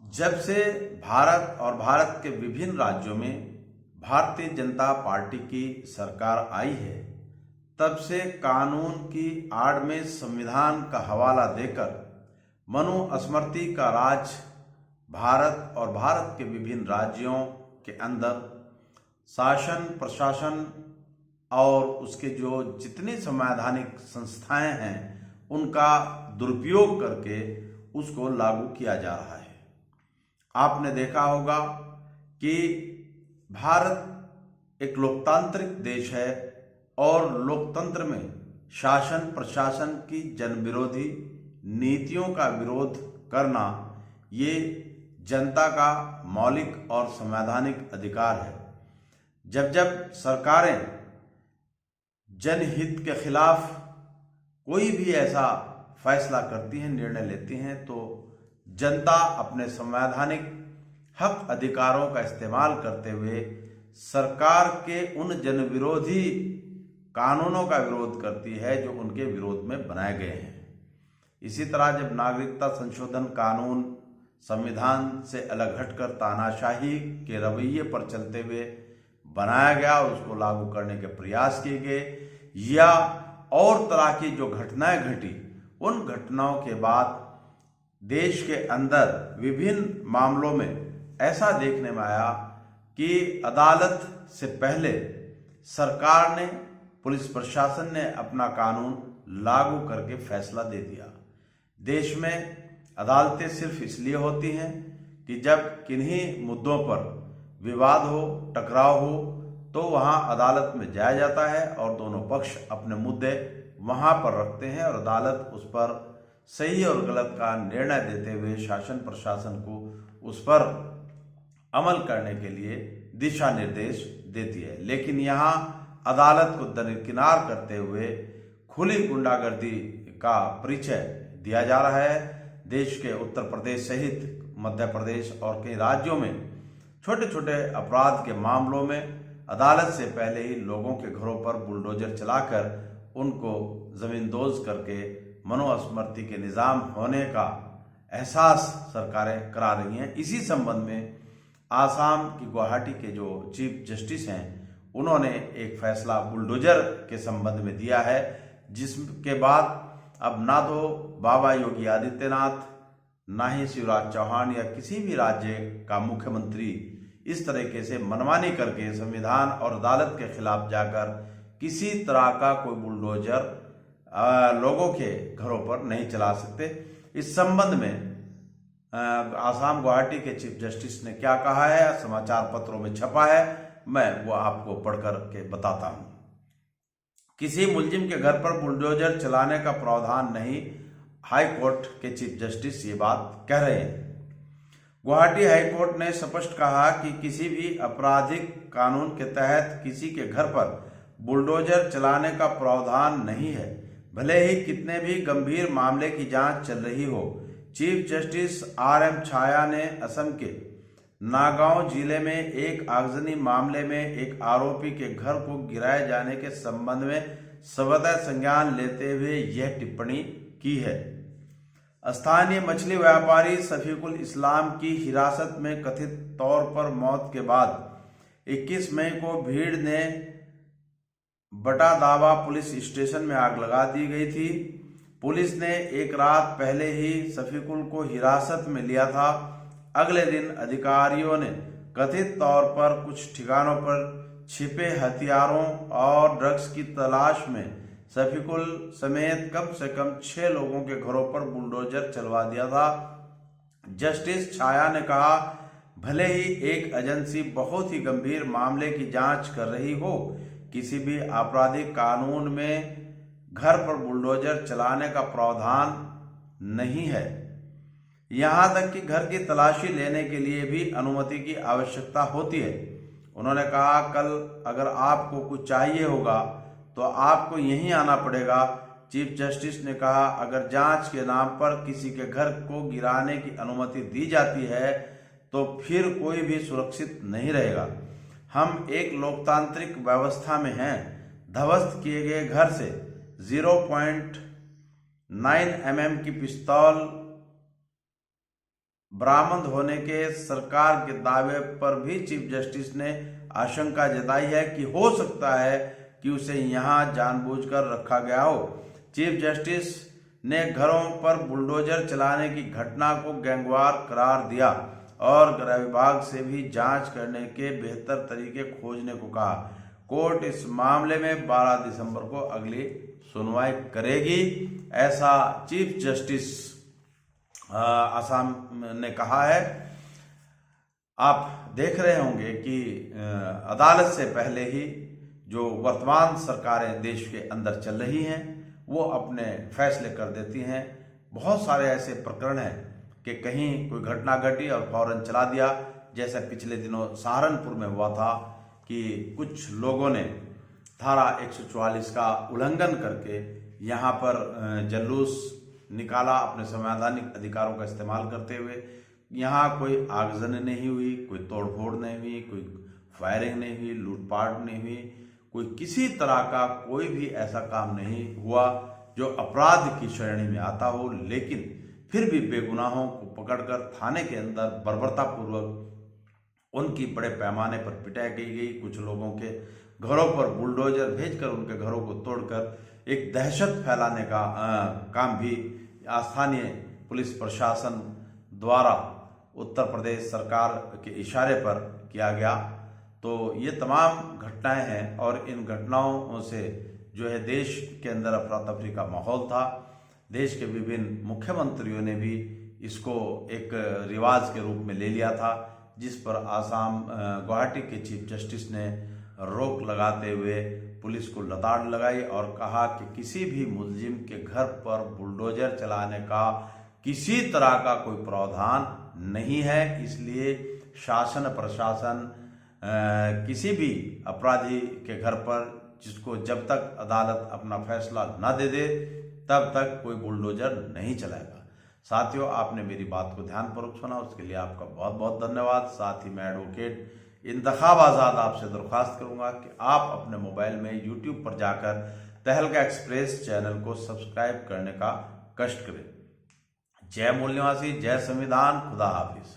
जब से भारत और भारत के विभिन्न राज्यों में भारतीय जनता पार्टी की सरकार आई है, तब से कानून की आड़ में संविधान का हवाला देकर मनुस्मृति का राज भारत और भारत के विभिन्न राज्यों के अंदर शासन प्रशासन और उसके जो जितनी संवैधानिक संस्थाएं हैं उनका दुरुपयोग करके उसको लागू किया जा रहा है। आपने देखा होगा कि भारत एक लोकतांत्रिक देश है और लोकतंत्र में शासन प्रशासन की जनविरोधी नीतियों का विरोध करना ये जनता का मौलिक और संवैधानिक अधिकार है। जब जब सरकारें जनहित के खिलाफ कोई भी ऐसा फैसला करती हैं, निर्णय लेती हैं, तो जनता अपने संवैधानिक हक अधिकारों का इस्तेमाल करते हुए सरकार के उन जनविरोधी कानूनों का विरोध करती है जो उनके विरोध में बनाए गए हैं। इसी तरह जब नागरिकता संशोधन कानून संविधान से अलग हटकर तानाशाही के रवैये पर चलते हुए बनाया गया, उसको लागू करने के प्रयास किए गए, या और तरह की जो घटनाएं घटी, उन घटनाओं के बाद देश के अंदर विभिन्न मामलों में ऐसा देखने में आया कि अदालत से पहले सरकार ने, पुलिस प्रशासन ने अपना कानून लागू करके फैसला दे दिया। देश में अदालतें सिर्फ इसलिए होती हैं कि जब किन्हीं मुद्दों पर विवाद हो, टकराव हो, तो वहां अदालत में जाया जाता है और दोनों पक्ष अपने मुद्दे वहां पर रखते हैं और अदालत उस पर सही और गलत का निर्णय देते हुए शासन प्रशासन को उस पर अमल करने के लिए दिशा निर्देश देती है। लेकिन यहाँ अदालत को दरकिनार करते हुए खुली गुंडागर्दी का परिचय दिया जा रहा है। देश के उत्तर प्रदेश सहित मध्य प्रदेश और कई राज्यों में छोटे छोटे अपराध के मामलों में अदालत से पहले ही लोगों के घरों पर बुलडोजर चलाकर उनको जमींदोज करके मनुस्मृति के निज़ाम होने का एहसास सरकारें करा रही हैं। इसी संबंध में आसाम की गुवाहाटी के जो चीफ जस्टिस हैं, उन्होंने एक फैसला बुलडोजर के संबंध में दिया है, जिसके बाद अब ना तो बाबा योगी आदित्यनाथ, ना ही शिवराज चौहान या किसी भी राज्य का मुख्यमंत्री इस तरीके से मनमानी करके संविधान और अदालत के खिलाफ जाकर किसी तरह का कोई बुलडोजर लोगों के घरों पर नहीं चला सकते। इस संबंध में आसाम गुवाहाटी के चीफ जस्टिस ने क्या कहा है, समाचार पत्रों में छपा है, मैं वो आपको पढ़कर के बताता हूं। किसी मुलजिम के घर पर बुलडोजर चलाने का प्रावधान नहीं, हाई कोर्ट के चीफ जस्टिस ये बात कह रहे हैं। गुवाहाटी हाई कोर्ट ने स्पष्ट कहा कि किसी भी आपराधिक कानून के तहत किसी के घर पर बुलडोजर चलाने का प्रावधान नहीं है, भले ही कितने भी गंभीर मामले की जांच चल रही हो। Chief justice RM. छाया ने असम के नागांव जिले में एक आगजनी मामले में एक आरोपी के घर को गिराए जाने के संबंध में सवतः संज्ञान लेते हुए यह टिप्पणी की है। स्थानीय मछली व्यापारी शफीकुल इस्लाम की हिरासत में कथित तौर पर मौत के बाद 21 मई को भीड़ ने बटादावा पुलिस स्टेशन में आग लगा दी गई थी। पुलिस ने एक रात पहले ही शफीकुल को हिरासत में लिया था। अगले दिन अधिकारियों ने कथित तौर पर कुछ ठिकानों पर छिपे हथियारों और ड्रग्स की तलाश में शफीकुल समेत कम से कम 6 लोगों के घरों पर बुलडोजर चलवा दिया था। जस्टिस छाया ने कहा, भले ही एक एजेंसी बहुत ही गंभीर मामले की जांच कर रही हो, किसी भी आपराधिक कानून में घर पर बुलडोजर चलाने का प्रावधान नहीं है। यहां तक कि घर की तलाशी लेने के लिए भी अनुमति की आवश्यकता होती है। उन्होंने कहा, कल अगर आपको कुछ चाहिए होगा तो आपको यहीं आना पड़ेगा। चीफ जस्टिस ने कहा, अगर जांच के नाम पर किसी के घर को गिराने की अनुमति दी जाती है तो फिर कोई भी सुरक्षित नहीं रहेगा। हम एक लोकतांत्रिक व्यवस्था में हैं। ध्वस्त किए गए घर से 0.9 mm की पिस्तौल बरामद होने के सरकार के दावे पर भी चीफ जस्टिस ने आशंका जताई है कि हो सकता है कि उसे यहां जानबूझकर रखा गया हो। चीफ जस्टिस ने घरों पर बुलडोजर चलाने की घटना को गैंगवार करार दिया और गृह विभाग से भी जांच करने के बेहतर तरीके खोजने को कहा। कोर्ट इस मामले में 12 दिसंबर को अगली सुनवाई करेगी, ऐसा चीफ जस्टिस आसाम ने कहा है। आप देख रहे होंगे कि अदालत से पहले ही जो वर्तमान सरकारें देश के अंदर चल रही हैं वो अपने फैसले कर देती हैं। बहुत सारे ऐसे प्रकरण हैं कि कहीं कोई घटना घटी और फौरन चला दिया, जैसे पिछले दिनों सहारनपुर में हुआ था कि कुछ लोगों ने धारा 144 का उल्लंघन करके यहाँ पर जुलूस निकाला अपने संवैधानिक अधिकारों का इस्तेमाल करते हुए। यहाँ कोई आगजनी नहीं हुई, कोई तोड़फोड़ नहीं हुई, कोई फायरिंग नहीं हुई, लूटपाट नहीं हुई, कोई किसी तरह का कोई भी ऐसा काम नहीं हुआ जो अपराध की श्रेणी में आता हो। लेकिन फिर भी बेगुनाहों को पकड़कर थाने के अंदर बर्बरतापूर्वक उनकी बड़े पैमाने पर पिटाई की गई। कुछ लोगों के घरों पर बुलडोजर भेजकर उनके घरों को तोड़कर एक दहशत फैलाने का काम भी स्थानीय पुलिस प्रशासन द्वारा उत्तर प्रदेश सरकार के इशारे पर किया गया। तो ये तमाम घटनाएं हैं और इन घटनाओं से जो है देश के अंदर अफरा तफरी का माहौल था। देश के विभिन्न मुख्यमंत्रियों ने भी इसको एक रिवाज के रूप में ले लिया था, जिस पर आसाम गुवाहाटी के चीफ जस्टिस ने रोक लगाते हुए पुलिस को लताड़ लगाई और कहा कि किसी भी मुलजिम के घर पर बुलडोजर चलाने का किसी तरह का कोई प्रावधान नहीं है। इसलिए शासन प्रशासन किसी भी अपराधी के घर पर जिसको जब तक अदालत अपना फैसला न दे दे तब तक कोई बुलडोजर नहीं चलाएगा। साथियों, आपने मेरी बात को ध्यानपूर्वक सुना, उसके लिए आपका बहुत बहुत धन्यवाद। साथ ही मैं एडवोकेट इंतखाब आज़ाद आपसे दरख्वास्त करूंगा कि आप अपने मोबाइल में YouTube पर जाकर तहलका एक्सप्रेस चैनल को सब्सक्राइब करने का कष्ट करें। जय मूल निवासी, जय संविधान, खुदा हाफिज।